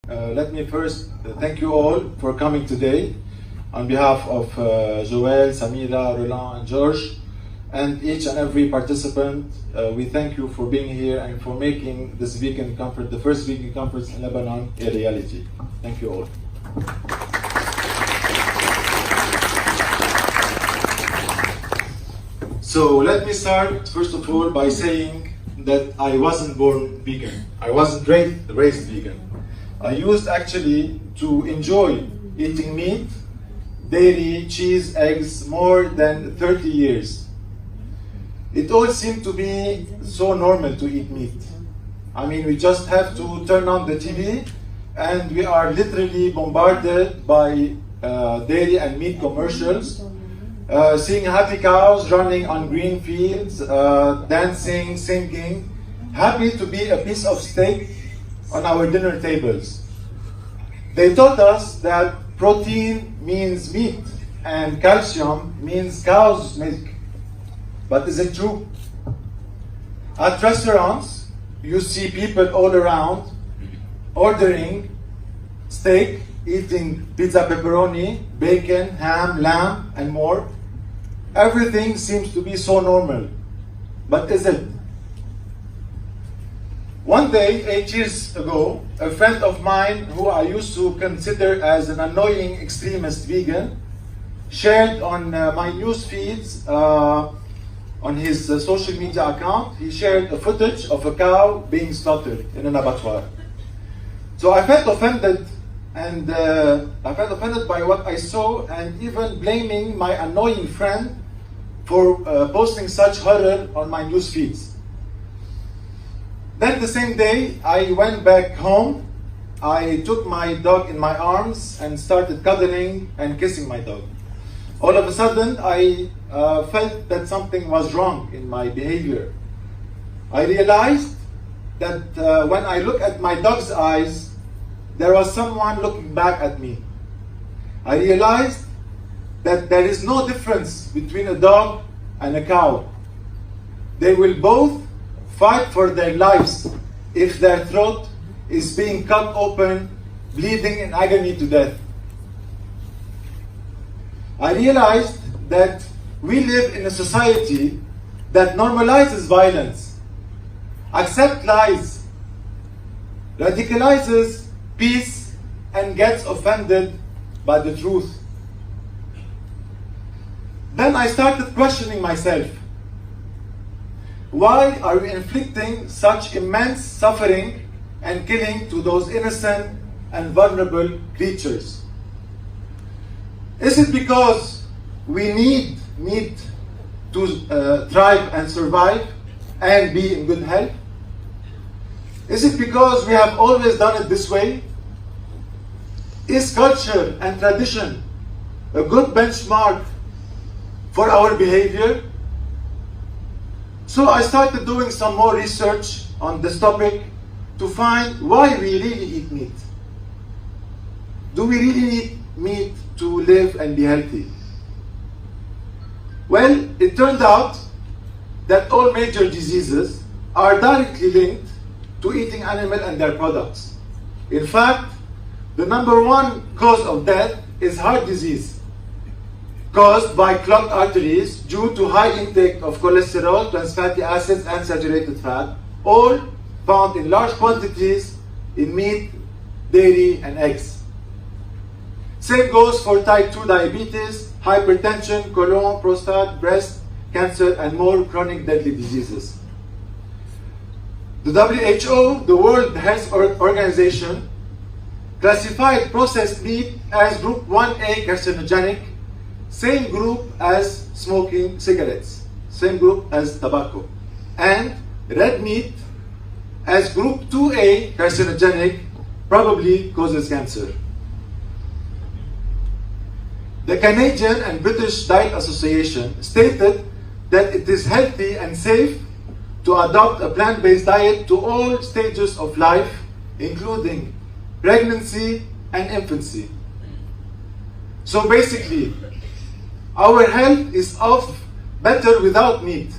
Let me first thank you all for coming today on behalf of Joël, Samira, Roland, and George, and each and every participant. We thank you for being here and for making this vegan conference, the first vegan conference in Lebanon, a reality. Thank you all. So let me start, first of all, by saying that I wasn't born vegan. I wasn't raised vegan. I used actually to enjoy eating meat, dairy, cheese, eggs more than 30 years. It all seemed to be so normal to eat meat. I mean, we just have to turn on the TV and we are literally bombarded by dairy and meat commercials, seeing happy cows running on green fields, dancing, singing, happy to be a piece of steak on our dinner tables. They taught us that protein means meat and calcium means cow's milk. But is it true? At restaurants, you see people all around ordering steak, eating pizza pepperoni, bacon, ham, lamb, and more. Everything seems to be so normal. But is it? One day, 8 years ago, a friend of mine who I used to consider as an annoying extremist vegan shared on my news feeds, on his social media account, he shared a footage of a cow being slaughtered in an abattoir. So I felt offended, and I felt offended by what I saw, and even blaming my annoying friend for posting such horror on my news feeds. Then the same day, I went back home. I took my dog in my arms and started cuddling and kissing my dog. All of a sudden, I felt that something was wrong in my behavior. I realized that when I look at my dog's eyes, there was someone looking back at me. I realized that there is no difference between a dog and a cow. They will both fight for their lives if their throat is being cut open, bleeding in agony to death. I realized that we live in a society that normalizes violence, accepts lies, radicalizes peace, and gets offended by the truth. Then I started questioning myself. Why are we inflicting such immense suffering and killing to those innocent and vulnerable creatures? Is it because we need meat to thrive and survive and be in good health? Is it because we have always done it this way? Is culture and tradition a good benchmark for our behavior? So I started doing some more research on this topic to find why we really eat meat. Do we really need meat to live and be healthy? Well, it turned out that all major diseases are directly linked to eating animal and their products. In fact, the number one cause of death is heart disease, caused by clogged arteries due to high intake of cholesterol, trans fatty acids, and saturated fat, all found in large quantities in meat, dairy, and eggs. Same goes for type 2 diabetes, hypertension, colon, prostate, breast cancer, and more chronic deadly diseases. The WHO, the World Health Organization, classified processed meat as group 1A carcinogenic, same group as smoking cigarettes, same group as tobacco, and red meat as group 2A carcinogenic, probably causes cancer. The Canadian and British Diet Association stated that it is healthy and safe to adopt a plant-based diet to all stages of life, including pregnancy and infancy. So basically, our health is off better without meat.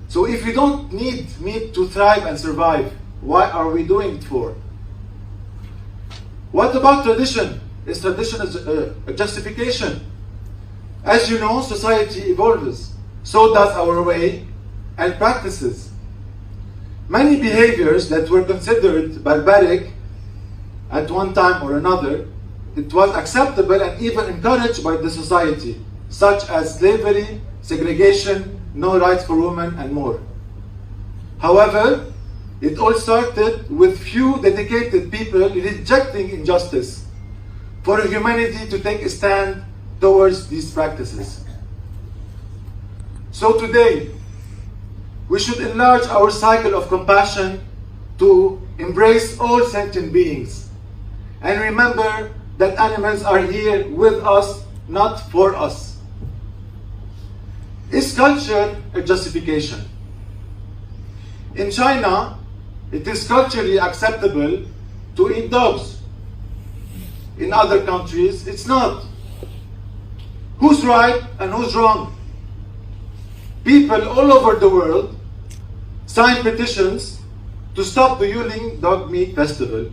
So if we don't need meat to thrive and survive, what are we doing it for? What about tradition? Is tradition a justification? As you know, society evolves. So does our way and practices. Many behaviors that were considered barbaric at one time or another, it was acceptable and even encouraged by the society, such as slavery, segregation, no rights for women, and more. However, it all started with few dedicated people rejecting injustice for humanity to take a stand towards these practices. So today, we should enlarge our cycle of compassion to embrace all sentient beings and remember that animals are here with us, not for us. Is culture a justification? In China, it is culturally acceptable to eat dogs. In other countries, it's not. Who's right and who's wrong? People all over the world sign petitions to stop the Yuling Dog Meat Festival.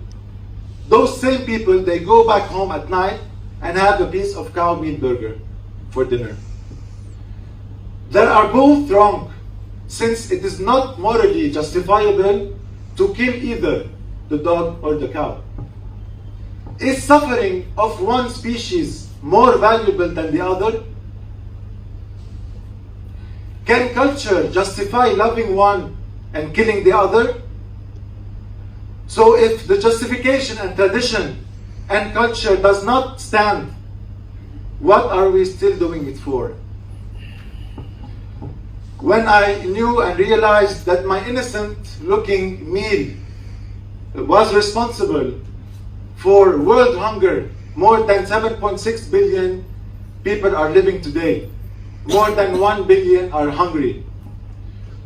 Those same people, they go back home at night and have a piece of cow meat burger for dinner. They are both wrong, since it is not morally justifiable to kill either the dog or the cow. Is suffering of one species more valuable than the other? Can culture justify loving one and killing the other? So if the justification and tradition and culture does not stand, what are we still doing it for? When I knew and realized that my innocent-looking meal was responsible for world hunger, more than 7.6 billion people are living today. More than 1 billion are hungry.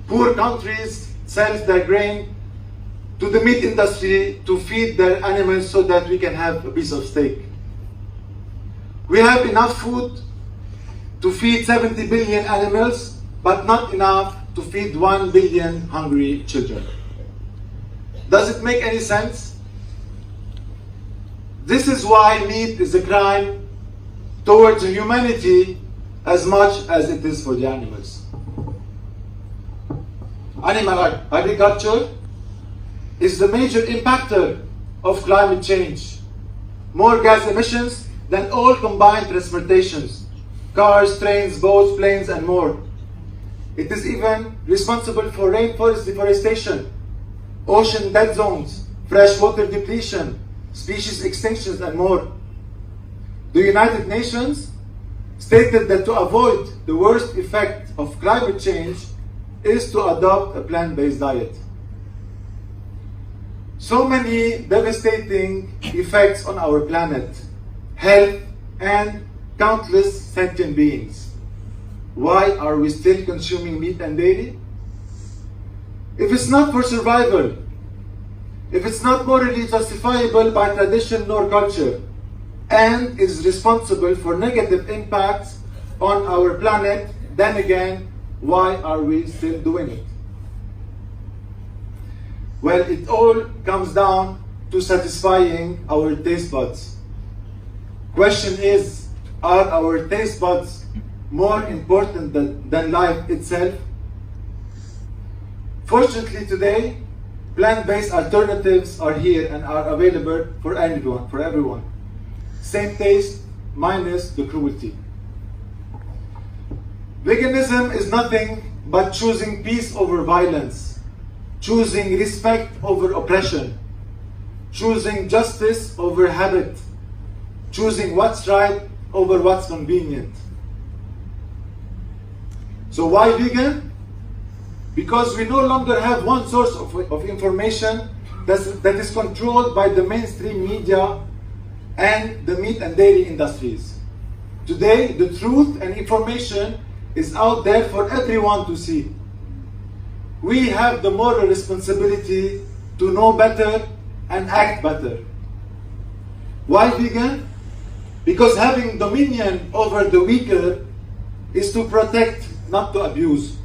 Poor countries sell their grain to the meat industry to feed their animals so that we can have a piece of steak. We have enough food to feed 70 billion animals, but not enough to feed 1 billion hungry children. Does it make any sense? This is why meat is a crime towards humanity as much as it is for the animals. Animal agriculture is the major impactor of climate change. More gas emissions than all combined transportations, cars, trains, boats, planes, and more. It is even responsible for rainforest deforestation, ocean dead zones, freshwater depletion, species extinctions, and more. The United Nations stated that to avoid the worst effect of climate change is to adopt a plant-based diet. So many devastating effects on our planet, health, and countless sentient beings. Why are we still consuming meat and dairy? If it's not for survival, if it's not morally justifiable by tradition nor culture, and is responsible for negative impacts on our planet, then again, why are we still doing it? Well, it all comes down to satisfying our taste buds. Question is, are our taste buds more important than life itself? Fortunately today, plant-based alternatives are here and are available for everyone. Same taste, minus the cruelty. Veganism is nothing but choosing peace over violence, choosing respect over oppression, choosing justice over habit, choosing what's right over what's convenient. So why vegan? Because we no longer have one source of information that is controlled by the mainstream media and the meat and dairy industries. Today, the truth and information is out there for everyone to see. We have the moral responsibility to know better and act better. Why vegan? Because having dominion over the weaker is to protect, not to abuse.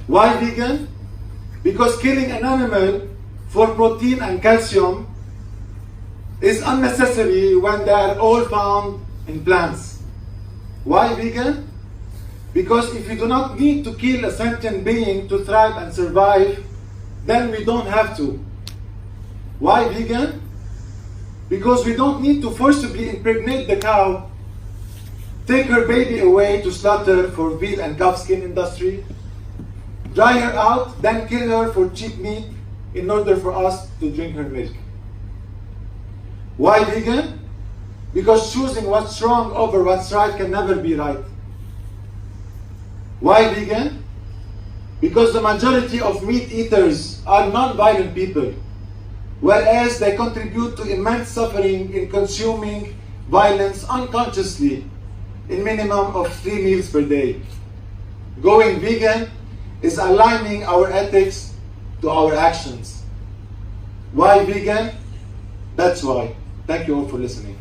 Why vegan? Because killing an animal for protein and calcium is unnecessary when they are all found in plants. Why vegan? Because if we do not need to kill a sentient being to thrive and survive, then we don't have to. Why vegan? Because we don't need to forcibly impregnate the cow, take her baby away to slaughter for veal and calf skin industry, dry her out, then kill her for cheap meat in order for us to drink her milk. Why vegan? Because choosing what's wrong over what's right can never be right. Why vegan? Because the majority of meat eaters are non-violent people, whereas they contribute to immense suffering in consuming violence unconsciously in minimum of 3 meals per day. Going vegan is aligning our ethics to our actions. Why vegan? That's why. Thank you all for listening.